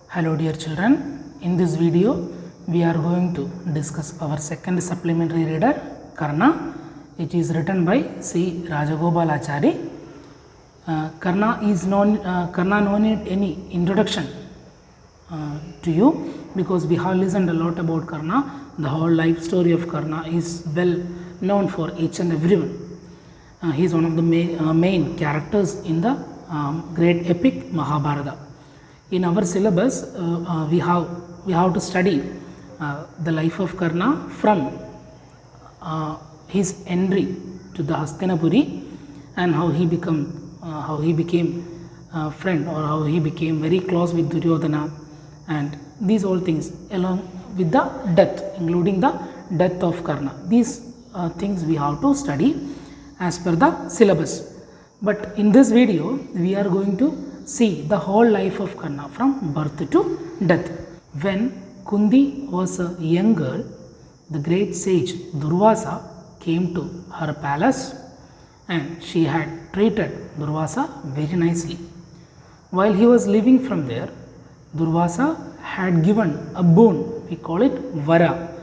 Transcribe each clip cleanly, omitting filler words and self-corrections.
Hello dear children, in this video we are going to discuss our second supplementary reader Karna. It is written by C. Rajagopalachari. Karna no need any introduction to you because we have listened a lot about Karna. The whole life story of Karna is well known for each and everyone. He is one of the main characters in the great epic Mahabharata. In our syllabus, we have to study the life of Karna from his entry to the Hastinapuri and how he became friend, or how he became very close with Duryodhana, and these all things along with the death, including the death of Karna. These things we have to study as per the syllabus. But in this video, we are going to see the whole life of Karna from birth to death. When Kundi was a young girl, the great sage Durvasa came to her palace and she had treated Durvasa very nicely. While he was living from there, Durvasa had given a boon, we call it Vara,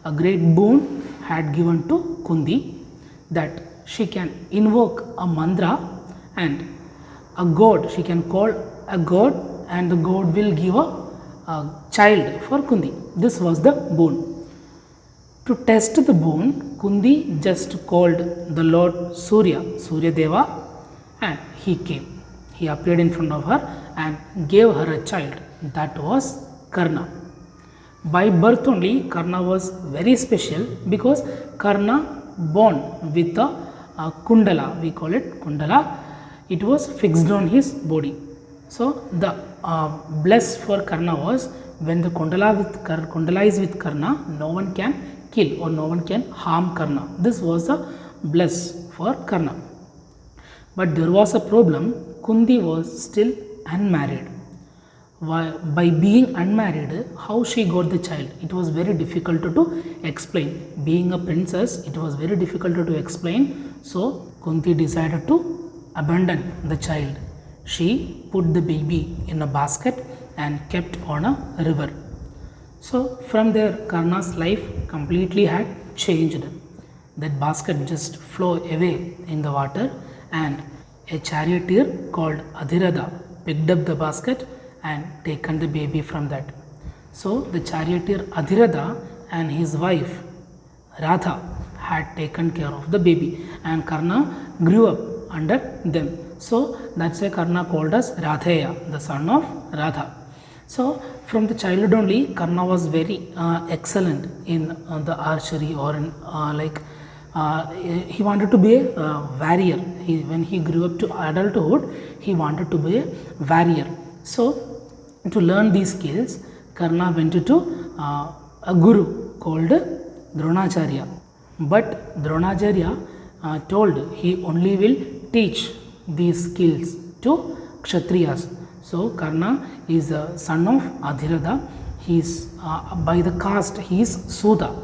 a great boon had given to Kundi, that she can invoke a mantra and a god, she can call a god and the god will give a child for Kundi. This was the boon. To test the boon, Kundi just called the Lord Surya Deva, and he came. He appeared in front of her and gave her a child. That was Karna. By birth only, Karna was very special because Karna born with a kundala, we call it kundala. It was fixed on his body. So the bless for Karna was, when the kundala is with Karna, no one can kill or no one can harm Karna. This was the bless for Karna. But there was a problem. Kundi was still unmarried. By being unmarried, how she got the child? It was very difficult to explain. Being a princess, it was very difficult to explain. So Kunti decided to abandon the child. She put the baby in a basket and kept on a river. So from there, Karna's life completely had changed. That basket just flew away in the water, and a charioteer called Adhiratha picked up the basket and taken the baby from that. So the charioteer Adhiratha and his wife Radha had taken care of the baby, and Karna grew up under them. So that's why Karna called as Radheya, the son of Radha. So from the childhood only, Karna was very excellent in the archery, or in he wanted to be a warrior. When he grew up to adulthood, he wanted to be a warrior. So to learn these skills, Karna went to a guru called Dronacharya. But Dronacharya told he only will teach these skills to Kshatriyas. So Karna is the son of Adhiratha. He is by the caste he is Sudha,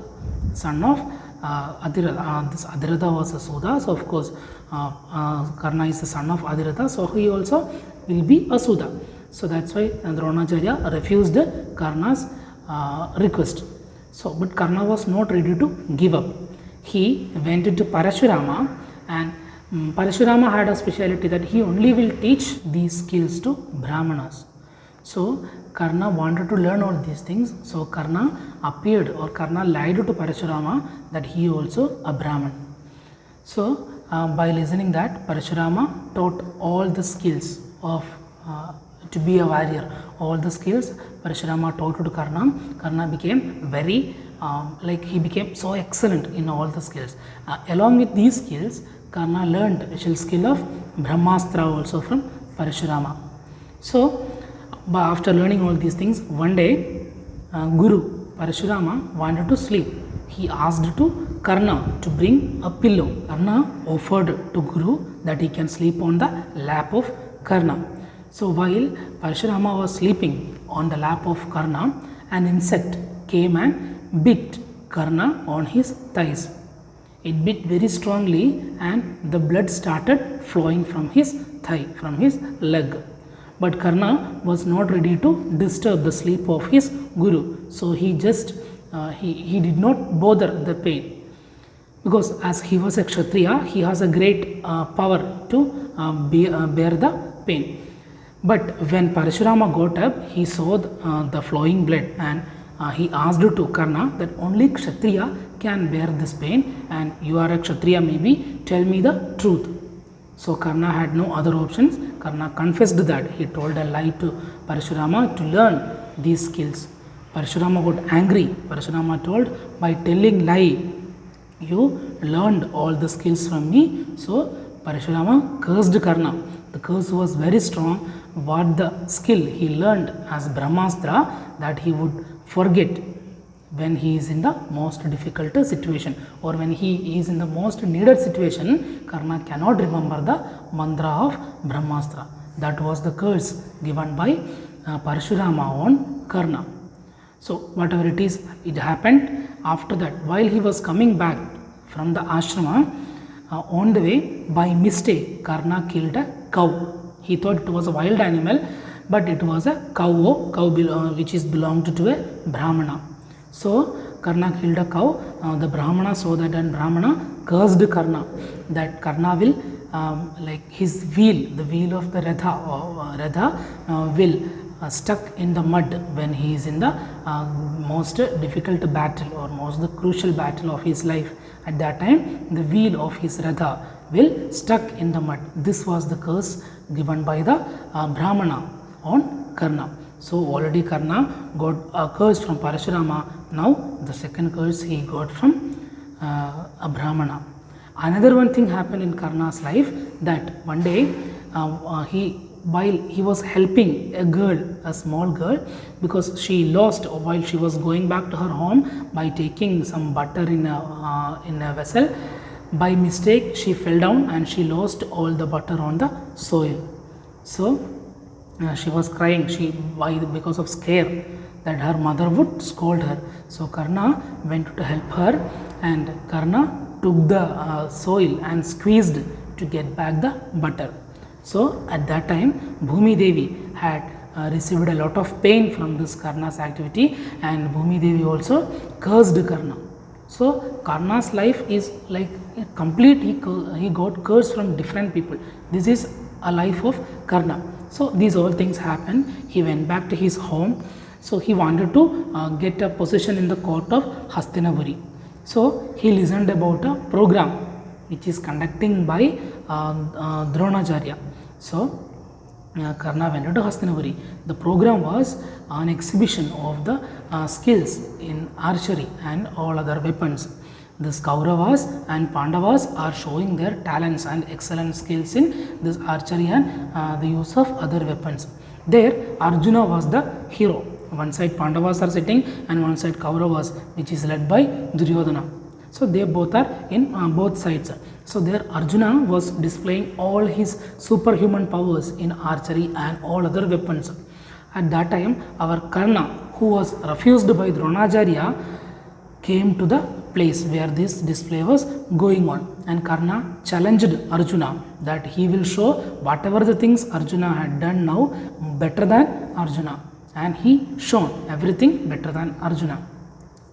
son of Adhiratha. This Adhiratha was a Sudha. So of course Karna is the son of Adhiratha. So he also will be a Sudha. So that's why Dronacharya refused Karna's request. So but Karna was not ready to give up. He went to Parashurama, and Parashurama had a speciality that he only will teach these skills to Brahmanas. So Karna wanted to learn all these things. So Karna appeared, or Karna lied to Parashurama that he also a Brahman. So by listening that, Parashurama taught all the skills of to be a warrior. All the skills Parashurama taught to Karna. Karna became very he became so excellent in all the skills. Along with these skills, Karna learned special skill of Brahmastra also from Parashurama. So after learning all these things, one day Guru Parashurama wanted to sleep. He asked to Karna to bring a pillow. Karna offered to Guru that he can sleep on the lap of Karna. So while Parashurama was sleeping on the lap of Karna, an insect came and bit Karna on his thighs. It bit very strongly and the blood started flowing from his thigh, from his leg. But Karna was not ready to disturb the sleep of his guru. So he just, he did not bother the pain. Because as he was a Kshatriya, he has a great power to bear the pain. But when Parashurama got up, he saw the flowing blood, and he asked to Karna that only Kshatriya can bear this pain, and you are a Kshatriya, maybe tell me the truth. So Karna had no other options. Karna confessed that he told a lie to Parashurama to learn these skills. Parashurama got angry. Parashurama told, by telling lie, you learned all the skills from me. So Parashurama cursed Karna. The curse was very strong. What the skill he learned as Brahmastra, that he would forget when he is in the most difficult situation, or when he is in the most needed situation. Karna cannot remember the mantra of Brahmastra. That was the curse given by Parashurama on Karna. So whatever it is, it happened. After that, while he was coming back from the ashrama, on the way, by mistake, Karna killed a cow. He thought it was a wild animal, but it was a cow which is belonged to a Brahmana. So Karna killed a cow. The Brahmana saw that, and Brahmana cursed Karna, that Karna will like his wheel, the wheel of the Ratha will stuck in the mud when he is in the most difficult battle, or most the crucial battle of his life. At that time, the wheel of his Ratha will stuck in the mud. This was the curse given by the Brahmana on Karna. So already Karna got a curse from Parashurama. Now the second curse he got from a Brahmana. Another one thing happened in Karna's life, that one day while he was helping a girl, a small girl, because she lost while she was going back to her home by taking some butter in a vessel. By mistake, she fell down and she lost all the butter on the soil. So she was crying. Because of scare that her mother would scold her. So Karna went to help her, and Karna took the soil and squeezed to get back the butter. So at that time, Bhumi Devi had received a lot of pain from this Karna's activity, and Bhumi Devi also cursed Karna. So Karna's life is like complete, he got cursed from different people. This is a life of Karna. So these all things happened. He went back to his home. So he wanted to get a position in the court of Hastinapuri. So he listened about a program which is conducting by Dronacharya. So Karna went to Hastinapuri. The program was an exhibition of the skills in archery and all other weapons. The Kauravas and Pandavas are showing their talents and excellent skills in this archery and the use of other weapons. There Arjuna was the hero. One side Pandavas are sitting, and one side Kauravas, which is led by Duryodhana. So they both are in both sides. So there Arjuna was displaying all his superhuman powers in archery and all other weapons. At that time, our Karna, who was refused by Dronacharya, came to the place where this display was going on, and Karna challenged Arjuna that he will show whatever the things Arjuna had done now better than Arjuna, and he shown everything better than Arjuna.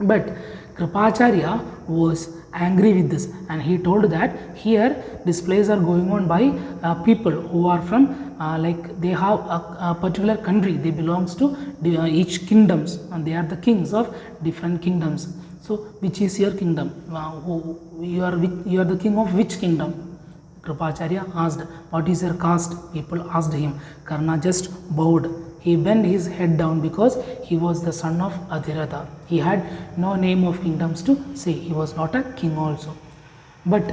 But Kripacharya was angry with this, and he told that here displays are going on by people who are from like they have a particular country, they belongs to each kingdoms, and they are the kings of different kingdoms. So which is your kingdom? You are the king of which kingdom? Kripacharya asked. What is your caste? People asked him. Karna just bowed. He bent his head down because he was the son of Adhiratha. He had no name of kingdoms to say. He was not a king also. But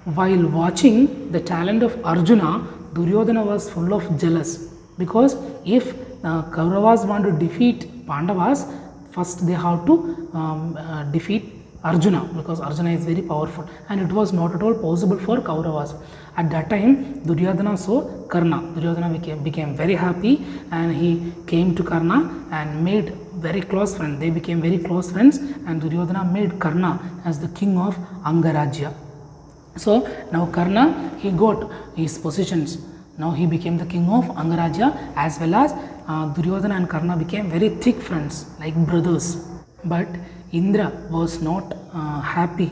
while watching the talent of Arjuna, Duryodhana was full of jealous, because if Kauravas want to defeat Pandavas, first they have to defeat Arjuna, because Arjuna is very powerful, and it was not at all possible for Kauravas. At that time, Duryodhana saw Karna. Duryodhana became very happy, and he came to Karna and made very close friends. They became very close friends, and Duryodhana made Karna as the king of Angarajya. So now Karna, he got his positions. Now he became the king of Angarajya, as well as Duryodhana and Karna became very thick friends, like brothers. But Indra was not happy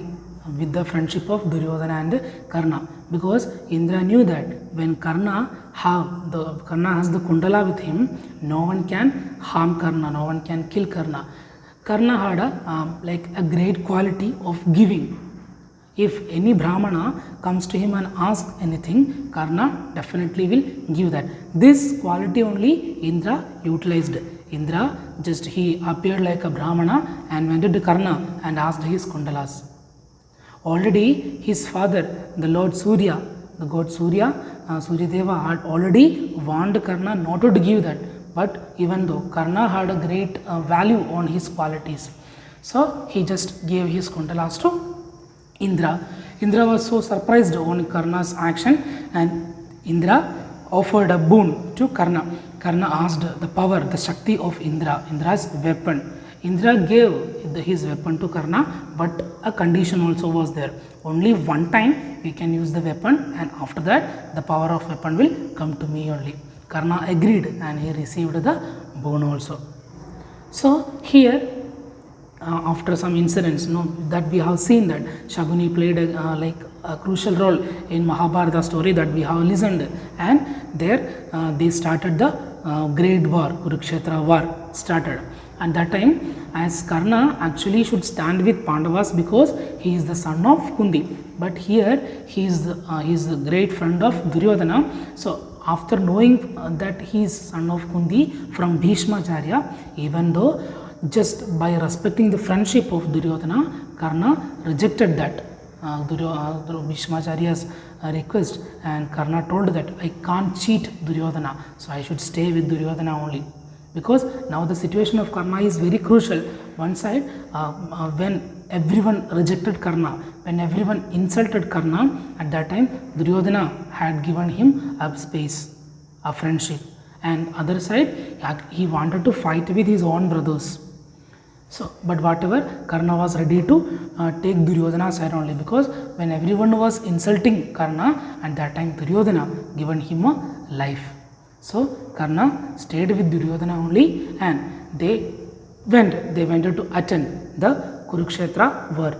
with the friendship of Duryodhana and Karna, because Indra knew that when Karna has the Kundala with him, no one can harm Karna, no one can kill Karna. Karna had a great quality of giving. If any Brahmana comes to him and asks anything, Karna definitely will give that. This quality only Indra utilized. Indra he appeared like a Brahmana and went to Karna and asked his Kundalas. Already his father, the Lord Surya, the god Surya, Suryadeva had already warned Karna not to give that. But even though Karna had a great value on his qualities, so he just gave his Kundalas to Indra. Indra was so surprised on Karna's action, and Indra offered a boon to Karna. Karna asked the power, the Shakti of Indra's weapon. Indra gave his weapon to Karna, but a condition also was there. Only one time we can use the weapon, and after that the power of weapon will come to me only. Karna agreed, and he received the boon also. So here, after some incidents, that we have seen that Shaguni played a crucial role in Mahabharata story that we have listened, and there they started the great war, Kurukshetra war started. At that time, as Karna actually should stand with Pandavas because he is the son of Kundi, but here he is the great friend of Duryodhana. So after knowing that he is son of Kundi from Bhishmacharya, even though just by respecting the friendship of Duryodhana, Karna rejected that Bhishmacharya's request, and Karna told that I can't cheat Duryodhana, so I should stay with Duryodhana only. Because now the situation of Karna is very crucial. One side, when everyone rejected Karna, when everyone insulted Karna, at that time Duryodhana had given him a space, a friendship, and other side he wanted to fight with his own brothers. So, but whatever, Karna was ready to take Duryodhana's side only, because when everyone was insulting Karna, at that time Duryodhana given him a life. So Karna stayed with Duryodhana only, and they went to attend the Kurukshetra war.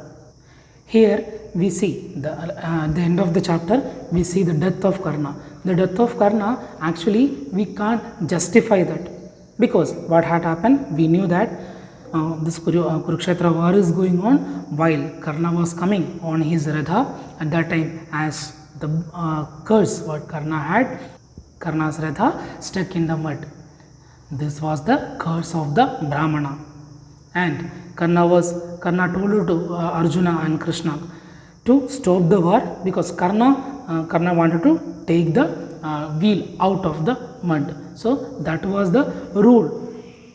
Here we see at the end of the chapter, we see the death of Karna. The death of Karna, actually we can't justify that, because what had happened, we knew that this Kurukshetra war is going on while Karna was coming on his Radha. At that time, as the curse what Karna had, Karna's Radha stuck in the mud. This was the curse of the Brahmana, and Karna told to Arjuna and Krishna to stop the war, because Karna wanted to take the wheel out of the mud. So that was the rule.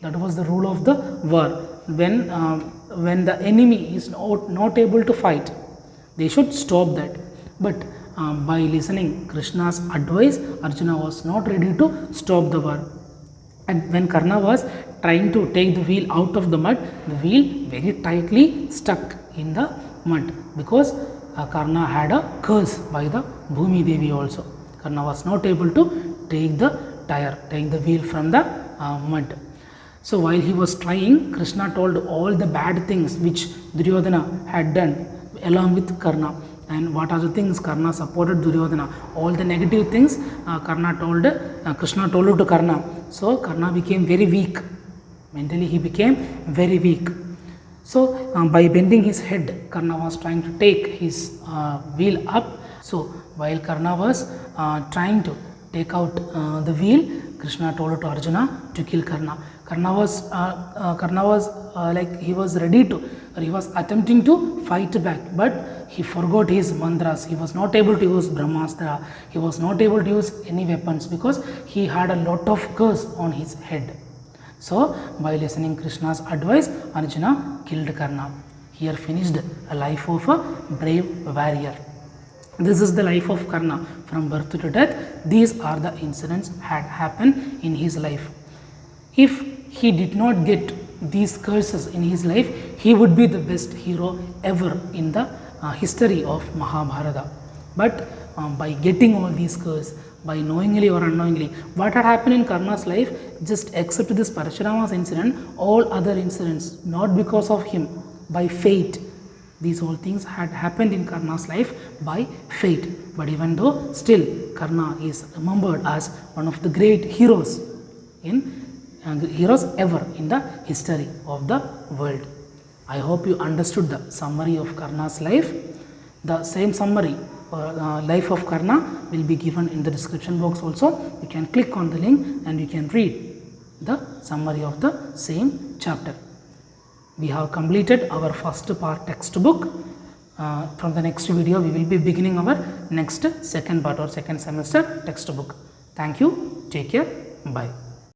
That was the rule of the war. When the enemy is not able to fight, they should stop that. But by listening Krishna's advice, Arjuna was not ready to stop the war. And when Karna was trying to take the wheel out of the mud, the wheel very tightly stuck in the mud, because Karna had a curse by the Bhumi Devi also. Karna was not able to take the wheel from the mud. So while he was trying, Krishna told all the bad things which Duryodhana had done along with Karna. And what are the things? Karna supported Duryodhana. All the negative things Krishna told to Karna. So Karna became very weak. Mentally he became very weak. So by bending his head, Karna was trying to take his wheel up. So while Karna was trying to take out the wheel, Krishna told to Arjuna to kill Karna. Karna was he was ready to, or he was attempting to fight back, but he forgot his mantras. He was not able to use Brahmastra. He was not able to use any weapons, because he had a lot of curse on his head. So by listening Krishna's advice, Arjuna killed Karna. Here finished a life of a brave warrior. This is the life of Karna from birth to death. These are the incidents had happened in his life. If he did not get these curses in his life, he would be the best hero ever in the history of Mahabharata. But by getting all these curses, by knowingly or unknowingly, what had happened in Karna's life, just except this Parashurama's incident, all other incidents, not because of him, by fate, these all things had happened in Karna's life by fate. But even though, still Karna is remembered as one of the great heroes ever in the history of the world. I hope you understood the summary of Karna's life. The same summary life of Karna will be given in the description box also. You can click on the link and you can read the summary of the same chapter. We have completed our first part textbook. From the next video we will be beginning our next second part or second semester textbook. Thank you. Take care. Bye.